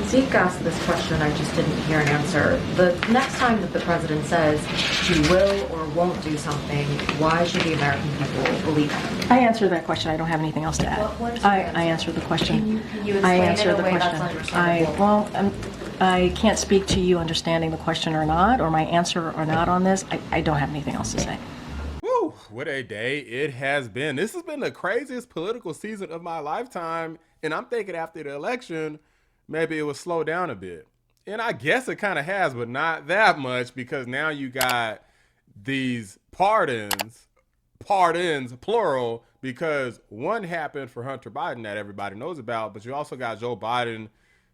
Zeke asked this question, I just didn't hear an answer. The next time that the president says he will or won't do something, why should the American people believe him? I answered that question. I don't have anything else to add. What is your answer? I answered the question. Can you explain it in a way that's understandable? I can't speak to you understanding the question or not, or my answer or not on this. I don't have anything else to say. Woo, what a day it has been. This has been the craziest political season of my lifetime. And I'm thinking after the election, maybe it will slow down a bit. And I guess it kind of has, but not that much, because now you got these pardons, plural, because one happened for Hunter Biden that everybody knows about, but you also got Joe Biden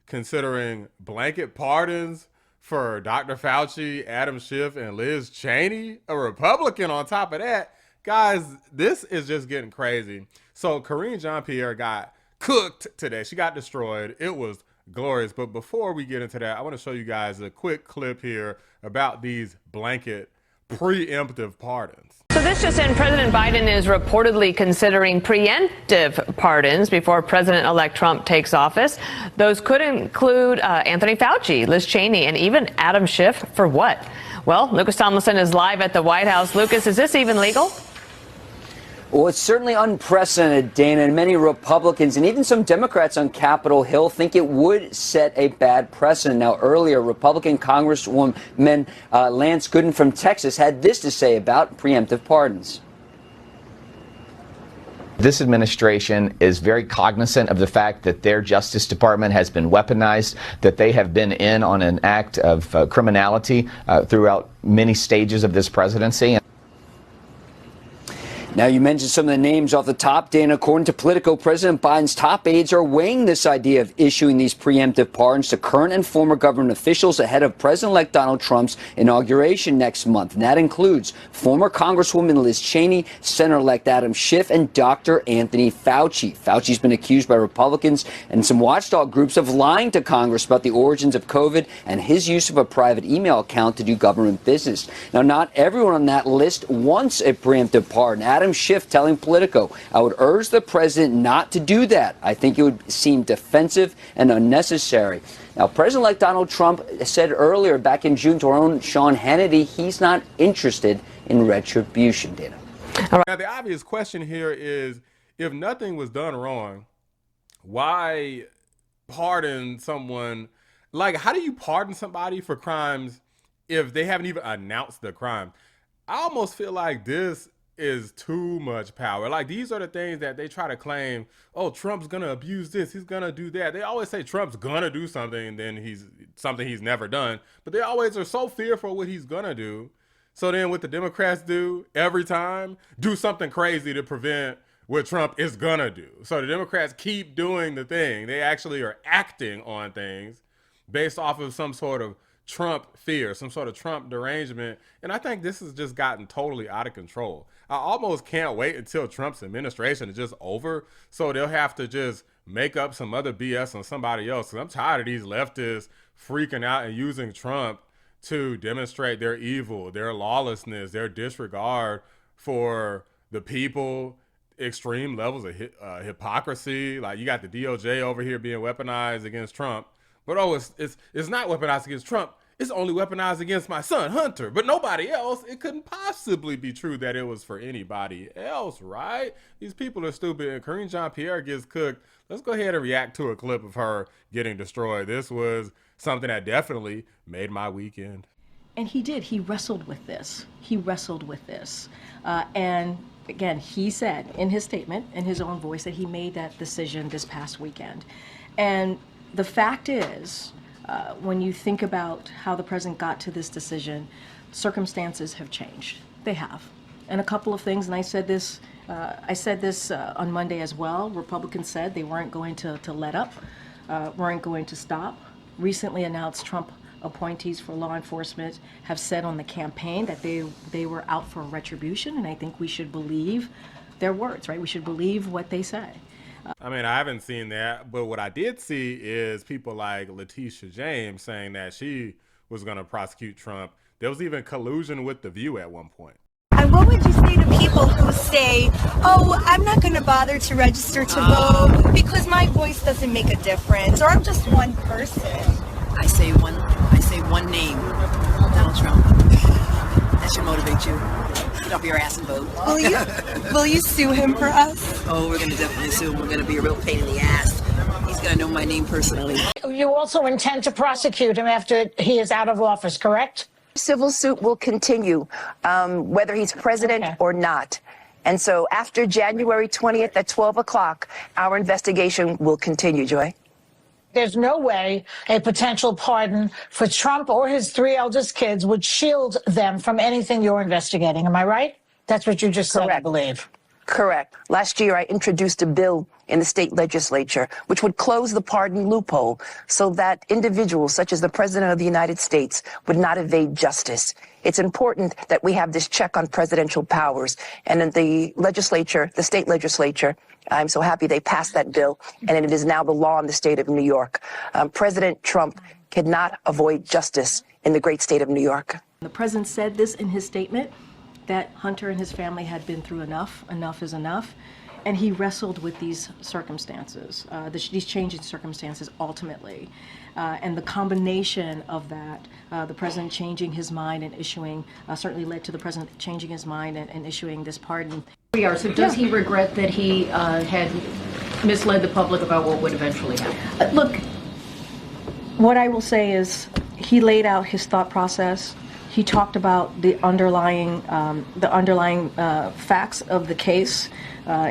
considering blanket pardons for Dr. Fauci, Adam Schiff, and Liz Cheney, a Republican on top of that. Guys, this is just getting crazy. So Karine Jean-Pierre got cooked today. She got destroyed. It was glorious. But before we get into that, I want to show you guys a quick clip here about these blanket preemptive pardons. So this just in, President Biden is reportedly considering preemptive pardons before President-elect Trump takes office. Those could include Anthony Fauci, Liz Cheney, and even Adam Schiff. For what? Well, Lucas Tomlinson is live at the White House. Lucas, is this even legal? Well, it's certainly unprecedented, Dana, and many Republicans and even some Democrats on Capitol Hill think it would set a bad precedent. Now, earlier, Republican Congresswoman Lance Gooden from Texas had this to say about preemptive pardons. This administration is very cognizant of the fact that their Justice Department has been weaponized, that they have been in on an act of criminality throughout many stages of this presidency. Now, you mentioned some of the names off the top, Dana. According to Politico, President Biden's top aides are weighing this idea of issuing these preemptive pardons to current and former government officials ahead of President-elect Donald Trump's inauguration next month. And that includes former Congresswoman Liz Cheney, Senator-elect Adam Schiff, and Dr. Anthony Fauci. Fauci's been accused by Republicans and some watchdog groups of lying to Congress about the origins of COVID and his use of a private email account to do government business. Now, not everyone on that list wants a preemptive pardon. Adam Schiff telling Politico, "I would urge the president not to do that. I think it would seem defensive and unnecessary." Now, President-elect Donald Trump said earlier back in June to our own Sean Hannity, he's not interested in retribution, Dana. Now, the obvious question here is, if nothing was done wrong, why pardon someone? Like, how do you pardon somebody for crimes if they haven't even announced the crime? I almost feel like this is too much power. Like, these are the things that they try to claim, oh, Trump's gonna abuse this, he's gonna do that. They always say Trump's gonna do something and then he's never done, but they always are so fearful of what he's gonna do. So then what the Democrats do every time, do something crazy to prevent what Trump is gonna do. So the Democrats keep doing the thing. They actually are acting on things based off of some sort of Trump fear, some sort of Trump derangement. And I think this has just gotten totally out of control. I almost can't wait until Trump's administration is just over, so they'll have to just make up some other BS on somebody else. Because I'm tired of these leftists freaking out and using Trump to demonstrate their evil, their lawlessness, their disregard for the people, extreme levels of hypocrisy. Like, you got the DOJ over here being weaponized against Trump. But it's not weaponized against Trump. It's only weaponized against my son, Hunter, but nobody else. It couldn't possibly be true that it was for anybody else, right? These people are stupid. And Karine Jean-Pierre gets cooked. Let's go ahead and react to a clip of her getting destroyed. This was something that definitely made my weekend. And he did. He wrestled with this. And again, he said in his statement, in his own voice, that he made that decision this past weekend. And the fact is, when you think about how the president got to this decision, circumstances have changed. They have. And a couple of things, and I said this on Monday as well. Republicans said they weren't going to let up, weren't going to stop. Recently announced Trump appointees for law enforcement have said on the campaign that they were out for retribution, and I think we should believe their words, right? We should believe what they say. I mean, I haven't seen that, but what I did see is people like Letitia James saying that she was going to prosecute Trump. There was even collusion with The View at one point. And what would you say sorry to people who say, oh, I'm not going to bother to register to vote because my voice doesn't make a difference, or I'm just one person. I say one name, Donald Trump. That should motivate you. Get off your ass and vote. Will you sue him for us? Oh, we're going to definitely sue him. We're going to be a real pain in the ass. He's going to know my name personally. You also intend to prosecute him after he is out of office, correct? Civil suit will continue, whether he's president or not. And so after January 20th at 12 o'clock, our investigation will continue, Joy. There's no way a potential pardon for Trump or his three eldest kids would shield them from anything you're investigating. Am I right? That's what you just said, I believe. Correct. Last year, I introduced a bill in the state legislature which would close the pardon loophole so that individuals such as the President of the United States would not evade justice. It's important that we have this check on presidential powers. And in the legislature, the state legislature, I'm so happy they passed that bill, and it is now the law in the state of New York. President Trump cannot avoid justice in the great state of New York. The president said this in his statement, that Hunter and his family had been through enough. Enough is enough. And he wrestled with these circumstances, these changing circumstances ultimately. And the combination of that, the president changing his mind and issuing, certainly led to the president changing his mind and issuing this pardon. So does he regret that he had misled the public about what would eventually happen? Look, what I will say is he laid out his thought process. He talked about the underlying facts of the case.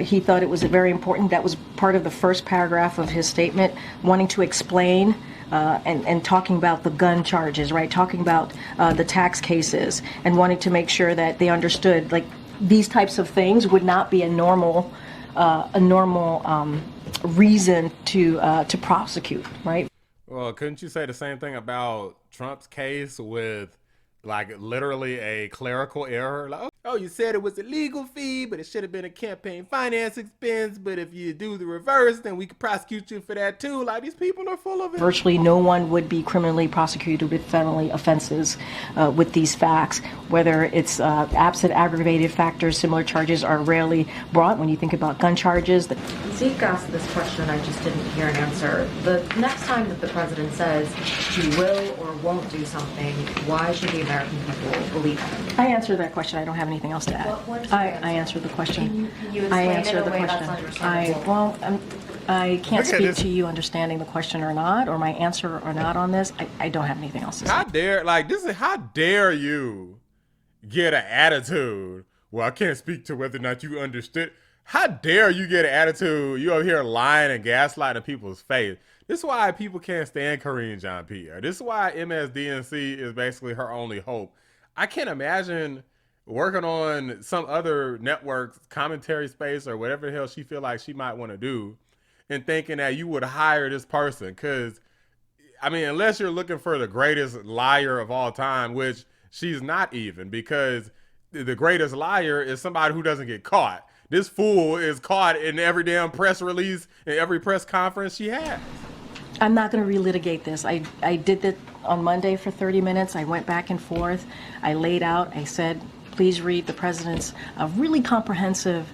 He thought it was very important. That was part of the first paragraph of his statement, wanting to explain and talking about the gun charges, right? Talking about the tax cases and wanting to make sure that they understood, like, these types of things would not be a normal reason to prosecute, right? Well, couldn't you say the same thing about Trump's case with, like, literally a clerical error? Like, oh, you said it was a legal fee, but it should have been a campaign finance expense. But if you do the reverse, then we could prosecute you for that too. Like, these people are full of it. Virtually no one would be criminally prosecuted with felony offenses with these facts. Whether it's absent aggravated factors, similar charges are rarely brought. When you think about gun charges, Zeke asked this question, I just didn't hear an answer. The next time that the president says he will or won't do something, why should the American people believe him? I answered that question. I don't have anything else to add. What is I answered the question. Can you explain I answered it in a the way question. that's understandable? I can't Look at speak this. to you understanding the question or not, or my answer or not on this. I don't have anything else to say. How dare you get an attitude? Well, I can't speak to whether or not you understood. How dare you get an attitude? You over here lying and gaslighting people's face. This is why people can't stand Karine Jean-Pierre. This is why MSDNC is basically her only hope. I can't imagine working on some other network's commentary space or whatever the hell she feel like she might want to do and thinking that you would hire this person. Because, I mean, unless you're looking for the greatest liar of all time, which she's not even, because the greatest liar is somebody who doesn't get caught. This fool is caught in every damn press release and every press conference she has. I'm not going to relitigate this. I did that on Monday for 30 minutes. I went back and forth. I laid out, I said, please read the president's really comprehensive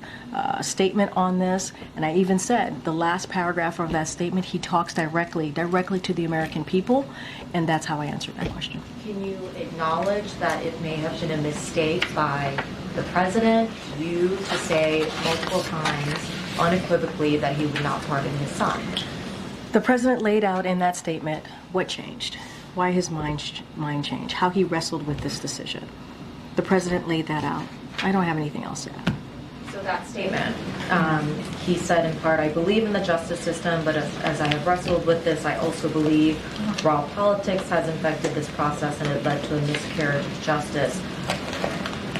statement on this. And I even said the last paragraph of that statement, he talks directly to the American people. And that's how I answered that question. Can you acknowledge that it may have been a mistake by the president, you, to say multiple times unequivocally that he would not pardon his son? The president laid out in that statement what changed, why his mind changed, how he wrestled with this decision. The president laid that out. I don't have anything else to add. So that statement, he said in part, I believe in the justice system, but as I have wrestled with this, I also believe raw politics has infected this process and it led to a miscarriage of justice.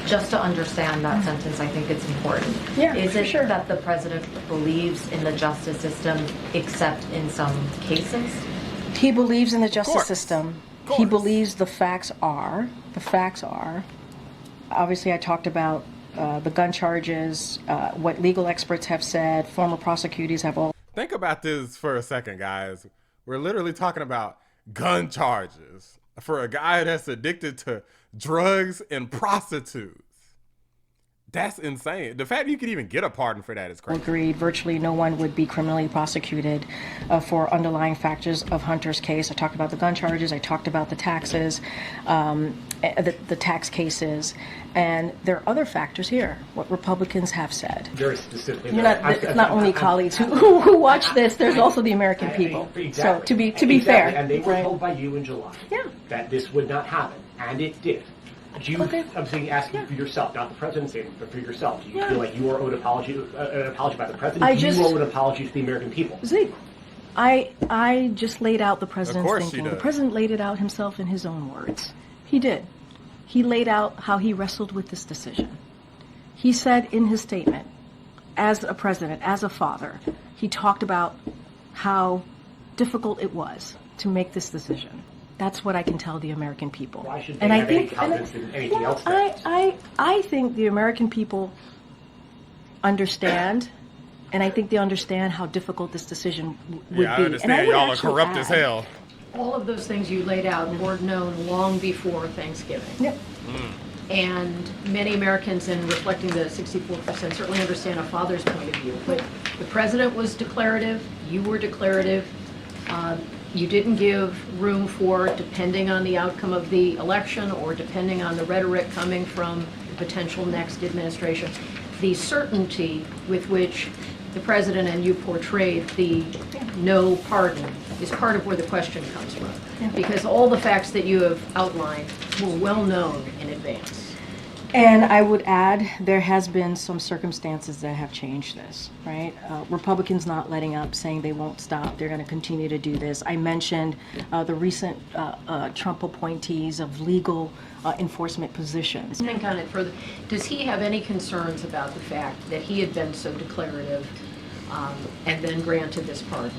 Just to understand that sentence, I think it's important. Yeah, Is it sure. that the president believes in the justice system except in some cases? He believes in the justice course. system. He believes the facts are. Obviously, I talked about the gun charges, what legal experts have said, former prosecutors have all. Think about this for a second, guys. We're literally talking about gun charges for a guy that's addicted to drugs and prostitutes. That's insane. The fact that you could even get a pardon for that is crazy. Agreed. Virtually no one would be criminally prosecuted for underlying factors of Hunter's case. I talked about the gun charges. I talked about the taxes, the tax cases. And there are other factors here, what Republicans have said. Very specifically. It's not only colleagues who watch this, there's also the American people. Exactly. So to be fair. And they were right? told by you in July that this would not happen, and it did. Do you, I'm saying, asking for yourself, not the president's statement, but for yourself. Do you feel like you are owed an apology by the president? Do you owe an apology to the American people? Zeke, I just laid out the president's course thinking. she The does. president laid it out himself in his own words. He did. He laid out how he wrestled with this decision. He said in his statement, as a president, as a father, he talked about how difficult it was to make this decision. That's what I can tell the American people. Why should they have any confidence in anything else? I think the American people understand, and I think they understand how difficult this decision would be. Yeah, I understand y'all are corrupt as hell. All of those things you laid out were known long before Thanksgiving. Yep. And many Americans, in reflecting the 64%, certainly understand a father's point of view. But the president was declarative, you were declarative. You didn't give room for, depending on the outcome of the election or depending on the rhetoric coming from the potential next administration, the certainty with which the president and you portrayed the no pardon is part of where the question comes from. Because all the facts that you have outlined were well known in advance. And I would add, there has been some circumstances that have changed this, right? Republicans not letting up, saying they won't stop, they're going to continue to do this. I mentioned the recent Trump appointees of legal enforcement positions. Think on it further. Does he have any concerns about the fact that he had been so declarative and then granted this pardon?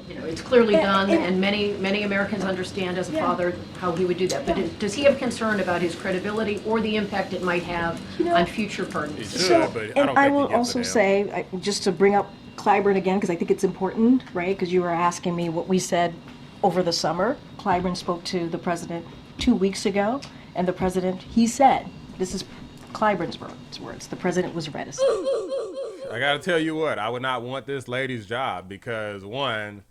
It's clearly done, and many Americans understand as a father how he would do that. But does he have concern about his credibility or the impact it might have on future pardons? He should, but I don't think I he will gives a also damn. say, just to bring up Clyburn again, because I think it's important, right? Because you were asking me what we said over the summer. Clyburn spoke to the president 2 weeks ago, and the president, he said, this is Clyburn's words, the president was reticent. I gotta tell you what, I would not want this lady's job because one,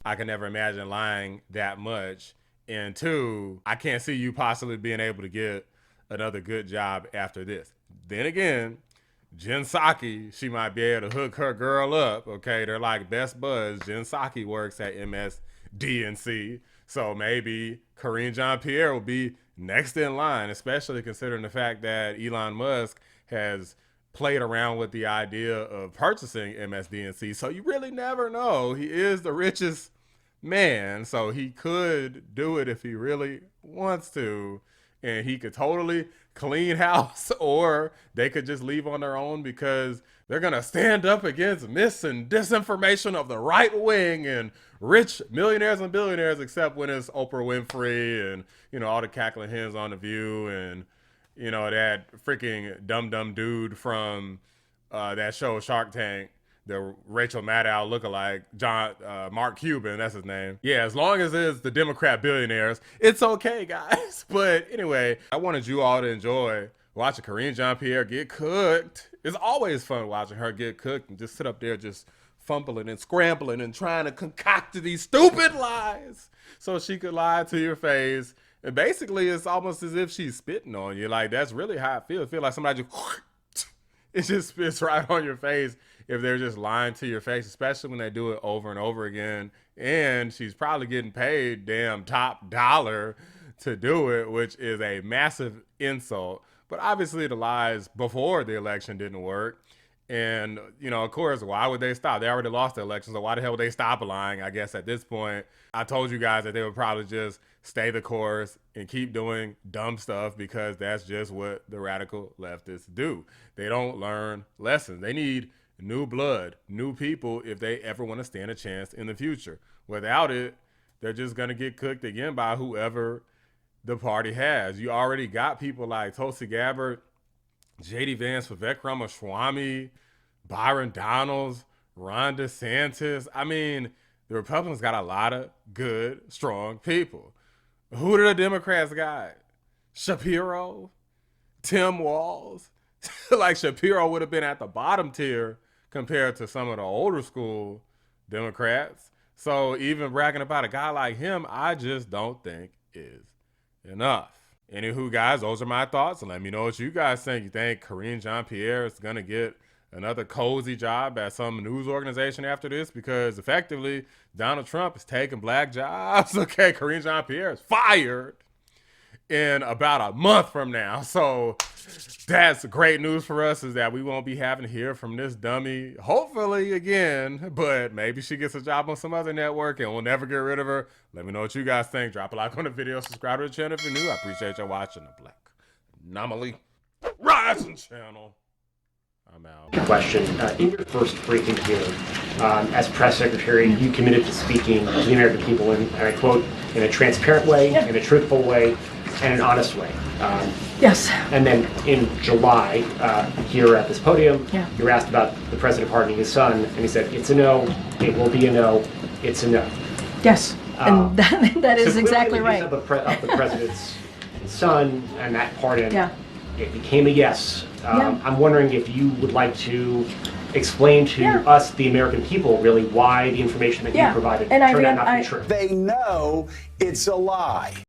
I can never imagine lying that much, and two, I can't see you possibly being able to get another good job after this. Then again, Jen Psaki, she might be able to hook her girl up, okay? They're like best buds. Jen Psaki works at MSDNC, so maybe Karine Jean-Pierre will be next in line, especially considering the fact that Elon Musk has played around with the idea of purchasing MSDNC. So you really never know. He is the richest man, so he could do it if he really wants to. And he could totally clean house, or they could just leave on their own because they're going to stand up against mis and disinformation of the right wing and rich millionaires and billionaires, except when it's Oprah Winfrey and, all the cackling hens on The View and, that freaking dumb dude from that show Shark Tank, the Rachel Maddow lookalike, Mark Cuban, that's his name. Yeah, as long as it's the Democrat billionaires, it's okay, guys. But anyway, I wanted you all to enjoy watching Karine Jean-Pierre get cooked. It's always fun watching her get cooked and just sit up there just fumbling and scrambling and trying to concoct these stupid lies so she could lie to your face. And basically, it's almost as if she's spitting on you. Like, that's really how it feels. It feels like somebody just spits right on your face if they're just lying to your face, especially when they do it over and over again. And she's probably getting paid damn top dollar to do it, which is a massive insult. But obviously, the lies before the election didn't work. And, of course, why would they stop? They already lost the election, so why the hell would they stop lying, I guess, at this point? I told you guys that they would probably just stay the course and keep doing dumb stuff because that's just what the radical leftists do. They don't learn lessons. They need new blood, new people if they ever want to stand a chance in the future. Without it, they're just going to get cooked again by whoever the party has. You already got people like Tulsi Gabbard, J.D. Vance, Vivek Ramaswamy, Byron Donalds, Ron DeSantis. I mean, the Republicans got a lot of good, strong people. Who do the Democrats got? Shapiro, Tim Walz, Like Shapiro would have been at the bottom tier compared to some of the older school Democrats. So even bragging about a guy like him, I just don't think is enough. Anywho, guys, those are my thoughts. And let me know what you guys think. You think Karine Jean-Pierre is going to get another cozy job at some news organization after this? Because effectively, Donald Trump is taking black jobs. Okay, Karine Jean-Pierre is fired in about a month from now. So that's great news for us, is that we won't be having to hear from this dummy, hopefully again, but maybe she gets a job on some other network and we'll never get rid of her. Let me know what you guys think. Drop a like on the video, subscribe to the channel if you're new. I appreciate y'all watching the Black Anomaly Rising channel. I'm out. Question. In your first briefing here, as press secretary, you committed to speaking to the American people in, and I quote, in a transparent way, in a truthful way, and an honest way. Yes. And then in July, here at this podium, Yeah. you were asked about the president pardoning his son, and he said, it's a no, it will be a no, it's a no. Yes. And that is exactly right. Of the president's son and that pardon, Yeah. it became a yes. I'm wondering if you would like to explain to us, the American people, really why the information that you provided turned out not to be true. They know it's a lie.